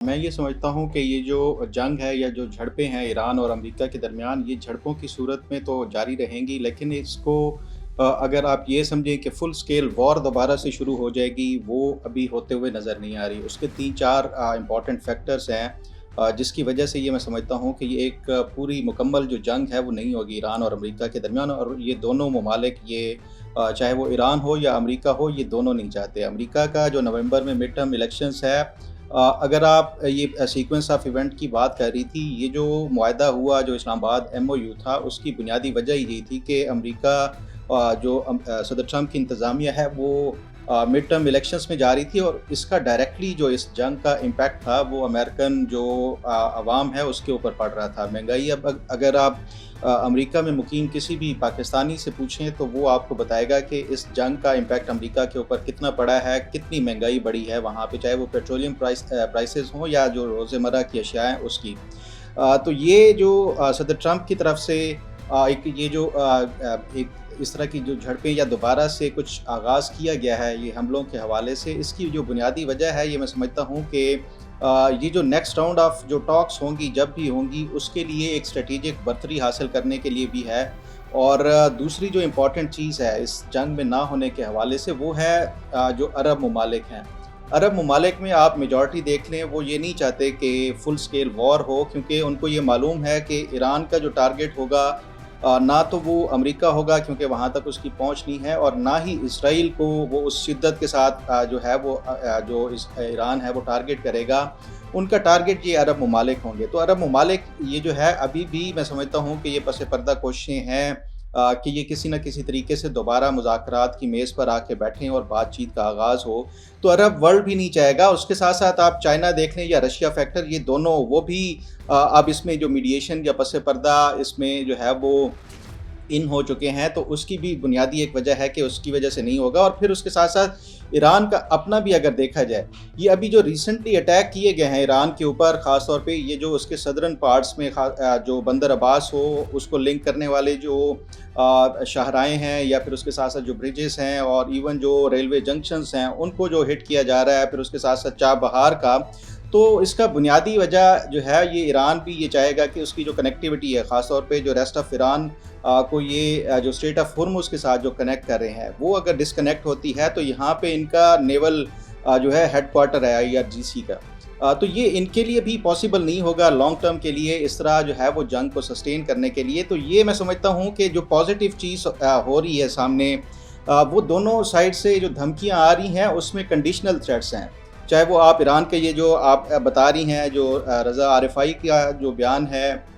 मैं ये समझता हूँ कि ये जो जंग है या जो झड़पें हैं ईरान और अमेरिका के दरमियान, ये झड़पों की सूरत में तो जारी रहेंगी, लेकिन इसको अगर आप ये समझें कि फुल स्केल वॉर दोबारा से शुरू हो जाएगी, वो अभी होते हुए नज़र नहीं आ रही। उसके 3-4 इम्पॉर्टेंट फैक्टर्स हैं, जिसकी वजह से ये मैं समझता हूँ कि ये एक पूरी मुकम्मल जो जंग है, वो नहीं होगी ईरान और अमेरिका के दरमियान। और ये दोनों ममालिक चाहे वो ईरान हो या अमेरिका हो, ये दोनों नहीं चाहते। अमेरिका का जो नवंबर में मिड टर्म इलेक्शंस है, अगर आप ये सीक्वेंस ऑफ इवेंट की बात कर रही थी, ये जो मुआहदा हुआ जो इस्लामाबाद एमओयू था, उसकी बुनियादी वजह यही थी कि अमेरिका सदर ट्रंप की इंतज़ामिया है वो मिड टर्म इलेक्शंस में जा रही थी, और इसका डायरेक्टली जो इस जंग का इम्पैक्ट था वो अमेरिकन जो अवाम है उसके ऊपर पड़ रहा था। महंगाई, अब अगर आप अमेरिका में मुकीम किसी भी पाकिस्तानी से पूछें तो वो आपको बताएगा कि इस जंग का इम्पैक्ट अमेरिका के ऊपर कितना पड़ा है, कितनी महंगाई बढ़ी है वहाँ पे, चाहे वो पेट्रोलियम प्राइसेस हों या जो रोज़मर्रा की अशिया हैं उसकी। तो ये जो सदर ट्रंप की तरफ से एक ये जो एक इस तरह की जो झड़पें या दोबारा से कुछ आगाज़ किया गया है ये हमलों के हवाले से, इसकी जो बुनियादी वजह है, ये मैं समझता हूँ कि ये जो नेक्स्ट राउंड ऑफ जो टॉक्स होंगी, जब भी होंगी, उसके लिए एक स्ट्रेटेजिक बर्तरी हासिल करने के लिए भी है। और दूसरी जो इम्पॉर्टेंट चीज़ है इस जंग में ना होने के हवाले से, वो है जो अरब ममालिक हैं। अरब ममालिक में आप मेजॉरिटी देख लें, वो ये नहीं चाहते कि फुल स्केल वॉर हो, क्योंकि उनको ये मालूम है कि ईरान का जो टारगेट होगा, ना तो वो अमेरिका होगा क्योंकि वहाँ तक उसकी पहुँच नहीं है, और ना ही इसराइल को वो उस शिद्दत के साथ जो है वो जो ईरान है वो टारगेट करेगा। उनका टारगेट ये अरब ममालिक होंगे। तो अरब ममालिक ये जो है अभी भी मैं समझता हूँ कि ये पस पर्दा कोशिशें हैं कि ये किसी न किसी तरीके से दोबारा मुज़ाकरात की मेज़ पर आके बैठें और बातचीत का आगाज़ हो। तो अरब वर्ल्ड भी नहीं चाहेगा। उसके साथ-साथ आप चाइना देख लें या रशिया फैक्टर, ये दोनों वो भी अब इसमें जो मीडिएशन या पस पर्दा इसमें जो है वो इन हो चुके हैं, तो उसकी भी बुनियादी एक वजह है कि उसकी वजह से नहीं होगा। और फिर उसके साथ-साथ ईरान का अपना भी अगर देखा जाए, ये अभी जो रिसेंटली अटैक किए गए हैं ईरान के ऊपर, ख़ास तौर पे ये जो उसके सदर्न पार्ट्स में जो बंदर अब्बास हो उसको लिंक करने वाले जो शाहराएँ हैं, या फिर उसके साथ-साथ जो ब्रिजेस हैं और इवन जो रेलवे जंक्शंस हैं, उनको जो हिट किया जा रहा है, फिर उसके साथ-साथ चाबहार का। तो इसका बुनियादी वजह जो है, ये ईरान भी ये चाहेगा कि उसकी जो कनेक्टिविटी है, ख़ास तौर पे जो रेस्ट ऑफ ईरान को ये जो स्ट्रेट ऑफ हुर्मुज़ के साथ जो कनेक्ट कर रहे हैं, वो अगर डिस्कनेक्ट होती है तो यहाँ पे इनका नेवल जो है हेडक्वार्टर है आईआरजीसी का। तो ये इनके लिए भी पॉसिबल नहीं होगा लॉन्ग टर्म के लिए, इस तरह जो है वो जंग को सस्टेन करने के लिए। तो ये मैं समझता हूँ कि जो पॉजिटिव चीज़ हो रही है सामने, वो दोनों साइड से जो धमकियाँ आ रही हैं उसमें कंडीशनल थ्रेट्स हैं। चाहे वो आप ईरान के ये जो आप बता रही हैं, जो रज़ा आरिफ़ाई का जो बयान है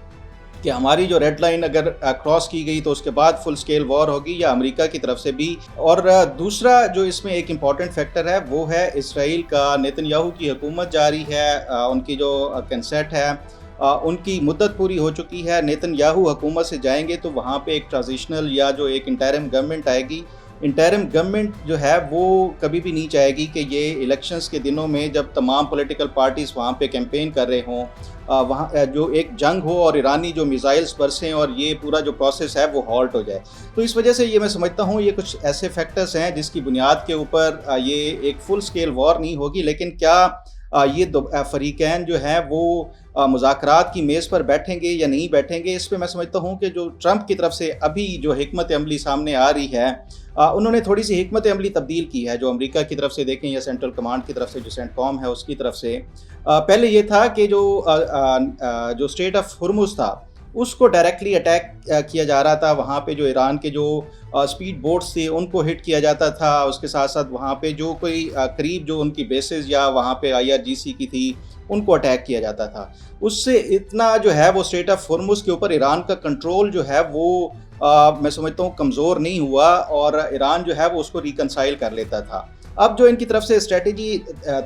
कि हमारी जो रेड लाइन अगर क्रॉस की गई तो उसके बाद फुल स्केल वॉर होगी, या अमेरिका की तरफ से भी। और दूसरा जो इसमें एक इम्पॉर्टेंट फैक्टर है वो है इसराइल का। नेतन्याहू की हुकूमत जारी है, उनकी जो कैंसेट है उनकी मुद्दत पूरी हो चुकी है। नेतन्याहू हुकूमत से जाएंगे तो वहाँ पे एक ट्रांजिशनल या जो एक इंटरिम गवर्नमेंट आएगी। इंटरिम गवर्नमेंट जो है वो कभी भी नहीं चाहेगी कि ये इलेक्शंस के दिनों में, जब तमाम पॉलिटिकल पार्टीज़ वहाँ पे कैंपेन कर रहे हों, वहाँ जो एक जंग हो और ईरानी जो मिसाइल्स बरसें और ये पूरा जो प्रोसेस है वो हॉल्ट हो जाए। तो इस वजह से ये मैं समझता हूँ ये कुछ ऐसे फैक्टर्स हैं जिसकी बुनियाद के ऊपर ये एक फुल स्केल वॉर नहीं होगी। लेकिन क्या ये दो फ़रीक़ैन जो हैं वो मुज़ाकरात की मेज़ पर बैठेंगे या नहीं बैठेंगे, इस पे मैं समझता हूँ कि जो ट्रंप की तरफ से अभी जो हिकमत अमली सामने आ रही है, उन्होंने थोड़ी सी हिकमत अमली तब्दील की है। जो अमेरिका की तरफ से देखें या सेंट्रल कमांड की तरफ से, जो सेंटकॉम है उसकी तरफ से, पहले ये था कि जो स्ट्रेट ऑफ हुर्मुज़ था उसको डायरेक्टली अटैक किया जा रहा था। वहाँ पे जो ईरान के जो स्पीड बोट्स थे उनको हिट किया जाता था। उसके साथ साथ वहाँ पे जो कोई करीब जो उनकी बेसेस या वहाँ पे आईआरजीसी की थी उनको अटैक किया जाता था। उससे इतना जो है वो स्ट्रेट ऑफ हुर्मुज़ के ऊपर ईरान का कंट्रोल जो है वो मैं समझता हूँ कमज़ोर नहीं हुआ, और ईरान जो है वो उसको रिकंसाइल कर लेता था। अब जो इनकी तरफ से स्ट्रेटजी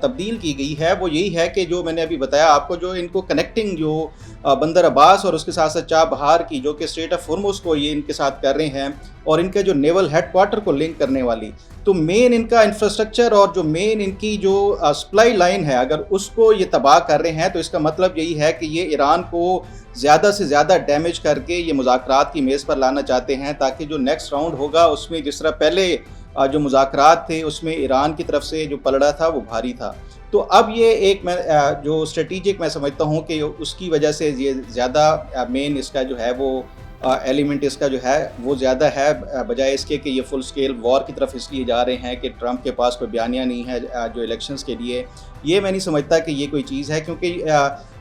तब्दील की गई है वो यही है कि जो मैंने अभी बताया आपको, जो इनको कनेक्टिंग जो बंदर अब्बास और उसके साथ साथ चाबहार की, जो कि स्ट्रेट ऑफ हुर्मुज़ को ये इनके साथ कर रहे हैं, और इनके जो नेवल हेडक्वार्टर को लिंक करने वाली, तो मेन इनका इंफ्रास्ट्रक्चर और जो मेन इनकी जो सप्लाई लाइन है, अगर उसको ये तबाह कर रहे हैं तो इसका मतलब यही है कि ये ईरान को ज़्यादा से ज़्यादा डैमेज करके ये मुज़ाकरात की मेज़ पर लाना चाहते हैं, ताकि जो नेक्स्ट राउंड होगा उसमें जिस तरह पहले जो मुज़ाकरात थे उसमें ईरान की तरफ से जो पलड़ा था वो भारी था। तो تو اب یہ ایک میں جو اسٹریٹجک میں سمجھتا ہوں کہ اس کی وجہ سے یہ زیادہ مین اس کا جو ہے وہ ایلیمنٹ اس کا جو ہے وہ زیادہ ہے، بجائے اس کے کہ یہ فل سکیل وار کی طرف اس لیے جا رہے ہیں کہ ٹرمپ کے پاس کوئی بیانیہ نہیں ہے جو الیکشنز کے لیے. یہ میں نہیں سمجھتا کہ یہ کوئی چیز ہے، کیونکہ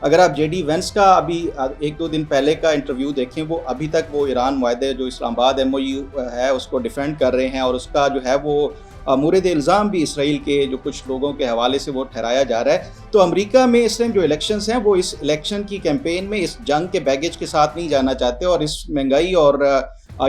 اگر آپ جے ڈی وینس کا ابھی 1-2 دن پہلے کا انٹرویو دیکھیں، وہ ابھی تک وہ ایران معاہدے جو اسلام آباد ایم او یو ہے اس کو ڈیفینڈ کر رہے ہیں، اور اس کا جو ہے وہ مورد الزام بھی اسرائیل کے جو کچھ لوگوں کے حوالے سے وہ ٹھہرایا جا رہا ہے. تو امریکہ میں اس ٹائم جو الیکشنز ہیں وہ اس الیکشن کی کیمپین میں اس جنگ کے بیگیج کے ساتھ نہیں جانا چاہتے، اور اس مہنگائی اور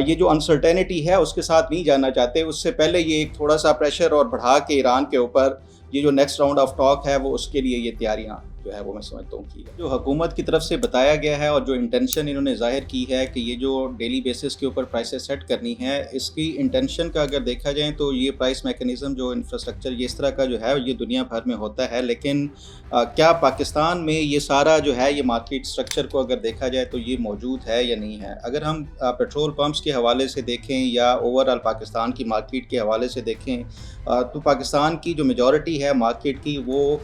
یہ جو انسرٹینٹی ہے اس کے ساتھ نہیں جانا چاہتے. اس سے پہلے یہ ایک تھوڑا سا پریشر اور بڑھا کے ایران کے اوپر یہ جو نیکسٹ راؤنڈ آف ٹاک ہے وہ اس کے لیے یہ تیاریاں جو ہے وہ میں سمجھتا ہوں کی ہے. جو حکومت کی طرف سے بتایا گیا ہے اور جو انٹینشن انہوں نے ظاہر کی ہے کہ یہ جو ڈیلی بیسس کے اوپر پرائسز سیٹ کرنی ہے، اس کی انٹینشن کا اگر دیکھا جائے تو یہ پرائس میکنزم جو انفراسٹرکچر یہ اس طرح کا جو ہے یہ دنیا بھر میں ہوتا ہے، لیکن کیا پاکستان میں یہ سارا جو ہے یہ مارکیٹ سٹرکچر کو اگر دیکھا جائے تو یہ موجود ہے یا نہیں ہے؟ اگر ہم پیٹرول پمپس کے حوالے سے دیکھیں یا اوور آل پاکستان کی مارکیٹ کے حوالے سے دیکھیں تو پاکستان کی جو میجورٹی ہے مارکیٹ کی وہ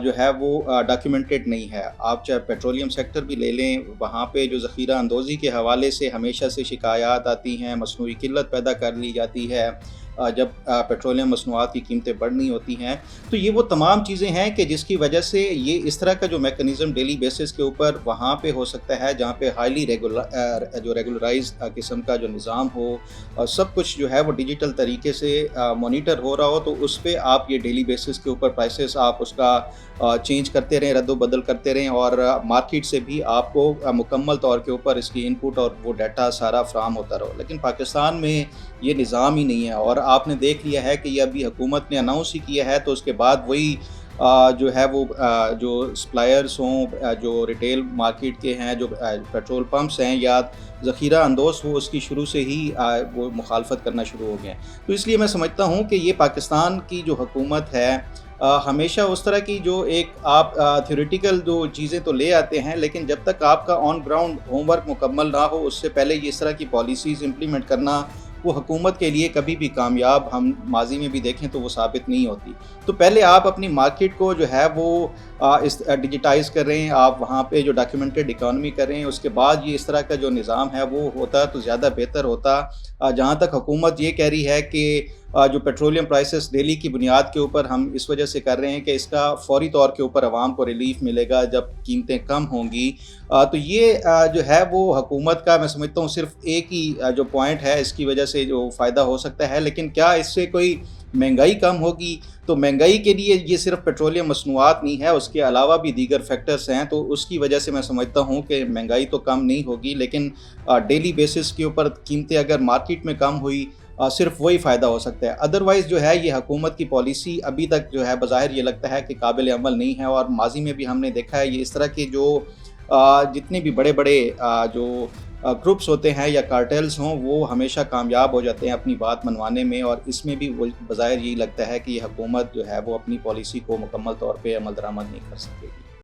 جو ہے وہ ڈاکیومنٹڈ نہیں ہے. آپ چاہے پیٹرولیم سیکٹر بھی لے لیں، وہاں پہ جو ذخیرہ اندوزی کے حوالے سے ہمیشہ سے شکایات آتی ہیں، مصنوعی قلت پیدا کر لی جاتی ہے جب پیٹرولیم مصنوعات کی قیمتیں بڑھنی ہوتی ہیں. تو یہ وہ تمام چیزیں ہیں کہ جس کی وجہ سے یہ اس طرح کا جو میکنزم ڈیلی بیسس کے اوپر وہاں پہ ہو سکتا ہے جہاں پہ ہائیلی ریگولرائز قسم کا جو نظام ہو اور سب کچھ جو ہے وہ ڈیجیٹل طریقے سے مانیٹر ہو رہا ہو، تو اس پہ آپ یہ ڈیلی بیسس کے اوپر پرائسز آپ اس کا چینج کرتے رہیں، رد و بدل کرتے رہیں، اور مارکیٹ سے بھی آپ کو مکمل طور کے اوپر اس کی ان پٹ اور وہ ڈیٹا سارا فراہم ہوتا رہو. لیکن پاکستان میں یہ نظام ہی نہیں ہے، اور آپ نے دیکھ لیا ہے کہ یہ ابھی حکومت نے اناؤنس ہی کیا ہے تو اس کے بعد وہی جو ہے وہ جو سپلائرز ہوں، جو ریٹیل مارکیٹ کے ہیں، جو پیٹرول پمپس ہیں یا ذخیرہ اندوز ہو، اس کی شروع سے ہی وہ مخالفت کرنا شروع ہو گئے ہیں. تو اس لیے میں سمجھتا ہوں کہ یہ پاکستان کی جو حکومت ہے ہمیشہ اس طرح کی جو ایک آپ تھیوریٹیکل جو چیزیں تو لے آتے ہیں، لیکن جب تک آپ کا آن گراؤنڈ ہوم ورک مکمل نہ ہو اس سے پہلے یہ اس طرح کی پالیسیز امپلیمنٹ کرنا وہ حکومت کے لیے کبھی بھی کامیاب ہم ماضی میں بھی دیکھیں تو وہ ثابت نہیں ہوتی. تو پہلے آپ اپنی مارکیٹ کو جو ہے وہ ڈیجیٹائز کر رہے ہیں، آپ وہاں پہ جو ڈاکیومنٹڈ اکانومی کر رہے ہیں، اس کے بعد یہ اس طرح کا جو نظام ہے وہ ہوتا تو زیادہ بہتر ہوتا. جہاں تک حکومت یہ کہہ رہی ہے کہ جو پیٹرولیم پرائسز ڈیلی کی بنیاد کے اوپر ہم اس وجہ سے کر رہے ہیں کہ اس کا فوری طور کے اوپر عوام کو ریلیف ملے گا جب قیمتیں کم ہوں گی، تو یہ جو ہے وہ حکومت کا میں سمجھتا ہوں صرف ایک ہی جو پوائنٹ ہے اس کی وجہ سے جو فائدہ ہو سکتا ہے. لیکن کیا اس سے کوئی مہنگائی کم ہوگی؟ تو مہنگائی کے لیے یہ صرف پیٹرولیم مصنوعات نہیں ہے، اس کے علاوہ بھی دیگر فیکٹرز ہیں، تو اس کی وجہ سے میں سمجھتا ہوں کہ مہنگائی تو کم نہیں ہوگی، لیکن ڈیلی بیسس کے اوپر قیمتیں اگر مارکیٹ میں کم ہوئی صرف وہی فائدہ ہو سکتا ہے. ادروائز جو ہے یہ حکومت کی پالیسی ابھی تک جو ہے بظاہر یہ لگتا ہے کہ قابل عمل نہیں ہے، اور ماضی میں بھی ہم نے دیکھا ہے یہ اس طرح کے جو جتنے بھی بڑے بڑے جو گروپس ہوتے ہیں یا کارٹیلز ہوں وہ ہمیشہ کامیاب ہو جاتے ہیں اپنی بات منوانے میں، اور اس میں بھی وہ بظاہر یہی لگتا ہے کہ یہ حکومت جو ہے وہ اپنی پالیسی کو مکمل طور پہ عمل درآمد نہیں کر سکے گی.